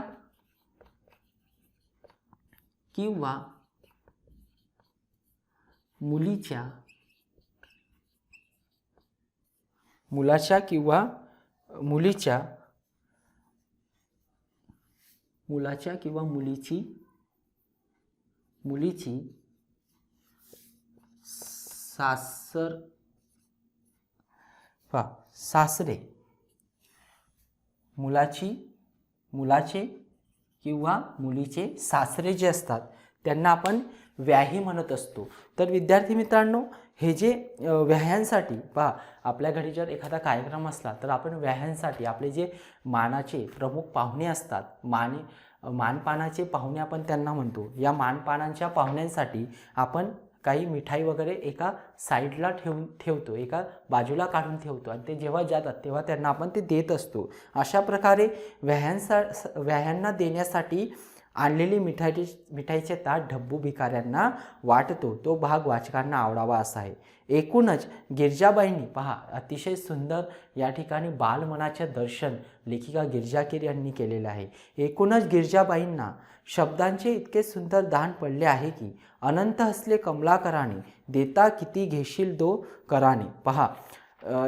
किंवा मुलीच्या मुलीची सासरे मुलाचे किंवा मुलीचे सासरे जे असतात त्यांना आपण व्याही म्हणत असतो. तर विद्यार्थी मित्रांनो, हे जे व्याह्यांसाठी पहा, आपल्या घरी जर एखादा कार्यक्रम असला तर आपण व्याह्यांसाठी आपले जे मानाचे प्रमुख पाहुणे असतात, मानपानाचे पाहुणे आपण त्यांना म्हणतो, या मानपानांच्या पाहुण्यांसाठी आपण काही मिठाई वगैरे एका साईडला ठेवतो, एका बाजूला काढून ठेवतो आणि ते जेव्हा जातात तेव्हा त्यांना आपण ते देत असतो. अशा प्रकारे व्याह्यांना देण्यासाठी आणलेली मिठाईचे ताट ढब्बू भिकाऱ्यांना वाटतो तो भाग वाचकांना आवडावा असा आहे. एकूणच गिरिजाबाईंनी पहा अतिशय सुंदर या ठिकाणी बालमनाचे दर्शन लेखिका गिरिजा कीर यांनी केलेले आहे. एकूणच गिरिजाबाईंना शब्दांचे इतके सुंदर दान पडले आहे की अनंत हसले कमलाकराने देता किती घेशील दो कराने. पहा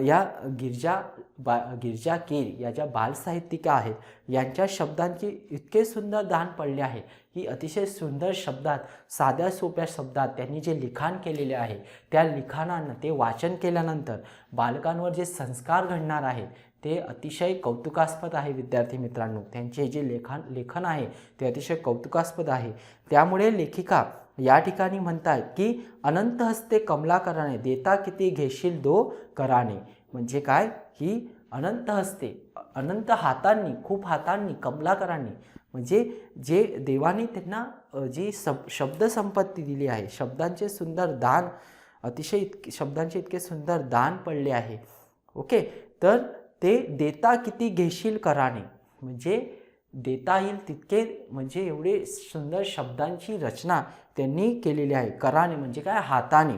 या गिरिजा कीर या ज्या बालसाहित्यिका आहेत यांच्या शब्दांचे इतके सुंदर दान पडले आहे की अतिशय सुंदर शब्दात साध्या सोप्या शब्दात त्यांनी जे लिखाण केलेले आहे त्या लिखाणांना ते वाचन केल्यानंतर बालकांवर जे संस्कार घडणार आहेत ते अतिशय कौतुकास्पद आहे. विद्यार्थी मित्रांनो, त्यांचे जे लेखन आहे ते अतिशय कौतुकास्पद आहे. त्यामुळे लेखिका या ठिकाणी म्हणतात की अनंत हस्ते कमलाकराने देता किती घेशील दो कराने. म्हणजे काय की अनंत हस्ते अनंत हातांनी खूप हातांनी कमलाकरांनी म्हणजे जे देवाने त्यांना जी शब्द संपत्ती दिली आहे शब्दांचे सुंदर दान अतिशय शब्दांचे इतके सुंदर दान पडले आहे. ओके, तर ते देता किती घेशील कराने म्हणजे देता येईल तितके म्हणजे एवढे सुंदर शब्दांची रचना त्यांनी केलेली आहे. कराने म्हणजे काय हाताने.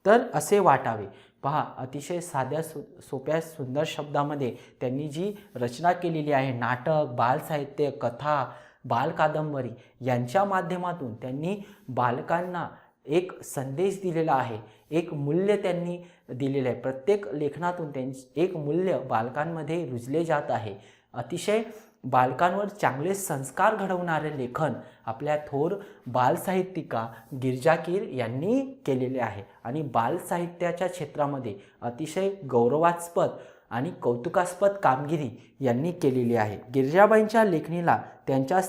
तर असे वाटावे. पहा अतिशय साध्या सोप्या सुंदर शब्दामध्ये त्यांनी जी रचना केलेली आहे नाटक बालसाहित्य कथा बालकादंबरी यांच्या माध्यमातून त्यांनी बालकांना एक संदेश दिलेला आहे. एक मूल्य त्यांनी दिलेलं आहे. प्रत्येक लेखनातून एक मूल्य बालकांमध्ये रुजले जात आहे. अतिशय बालकांवर चांगले संस्कार घडवणारे लेखन आपल्या थोर बालसाहित्यिका गिरिजा कीर यांनी केलेले आहे आणि बालसाहित्याच्या क्षेत्रामध्ये अतिशय गौरवास्पद आणि कौतुकास्पद कामगिरी यांनी केलेली आहे. गिरिजाबाईंच्या लेखणीला त्यांच्या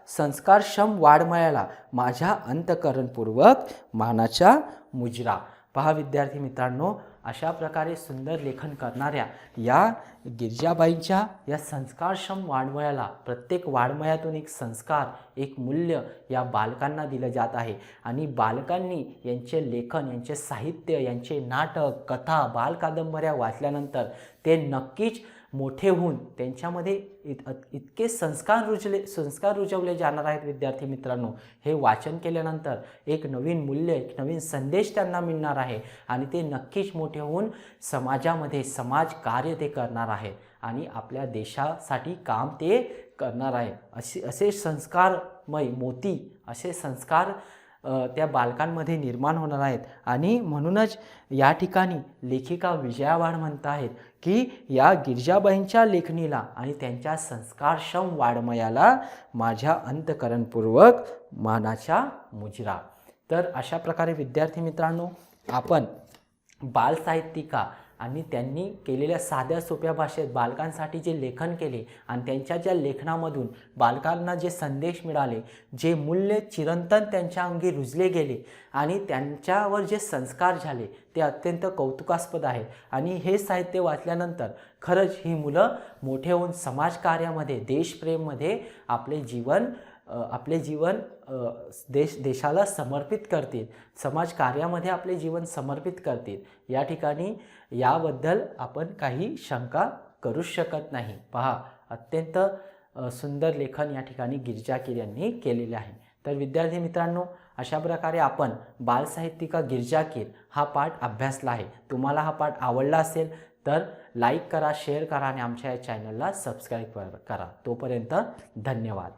संस्कारक्षम वाडमयाला माझ्या अंतःकरणपूर्वक मानाचा मुजरा. पहा विद्यार्थी मित्रांनो, अशा प्रकारे सुंदर लेखन करणाऱ्या या गिरिजाबाईंच्या या संस्कारक्षम वाडमयाला प्रत्येक वाडमयातून एक संस्कार एक मूल्य या बालकांना दिलं जात आहे आणि बालकांनी यांचे लेखन यांचे साहित्य यांचे नाटक कथा बालकादंबऱ्या वाचल्यानंतर ते नक्कीच मोठे होऊन त्यांच्यामध्ये इतके संस्कार रुजवले जाणार आहेत. विद्यार्थी मित्रांनो, हे वाचन केल्यानंतर एक नवीन मूल्य एक नवीन संदेश त्यांना मिळणार आहे आणि ते नक्कीच मोठे होऊन समाजामध्ये समाज कार्य ते करणार आहेत आणि आपल्या देशासाठी काम ते करणार आहे. असे संस्कारमय मोती असे संस्कार त्या बालकांमध्ये निर्माण होणार आहेत आणि म्हणूनच या ठिकाणी लेखिका विजया वाड म्हणत आहेत की या गिरिजाबाईंच्या लेखणीला आणि त्यांच्या संस्कारक्षम वाडमयाला माझ्या अंतःकरणपूर्वक मानाचा मुजरा. तर अशा प्रकारे विद्यार्थी मित्रांनो, आपण बालसाहित्यिका आणि त्यांनी केलेल्या साध्या सोप्या भाषेत बालकांसाठी जे लेखन केले आणि त्यांच्या ज्या लेखनामधून बालकांना जे संदेश मिळाले जे मूल्य चिरंतन त्यांच्या अंगी रुजले गेले आणि त्यांच्यावर जे संस्कार झाले ते अत्यंत कौतुकास्पद आहे. आणि हे साहित्य वाचल्यानंतर खरंच ही मुलं मोठे होऊन समाजकार्यामध्ये देशप्रेममध्ये आपले जीवन देशाला समर्पित करतील समाजकार्यामध्ये आपले जीवन समर्पित करतील. या ठिकाणी याबद्दल आपण काही शंका करू शकत नाही. पहा अत्यंत सुंदर लेखन या ठिकाणी गिरिजा कीर यांनी केलेले आहे. तर विद्यार्थी मित्रांनो, अशा प्रकारे आपण बालसाहित्यिका गिरिजा कीर हा पाठ अभ्यासला आहे. तुम्हाला हा पाठ आवडला असेल तर लाईक करा शेअर करा आणि आमच्या या चॅनलला सबस्क्राईब करा. तोपर्यंत धन्यवाद.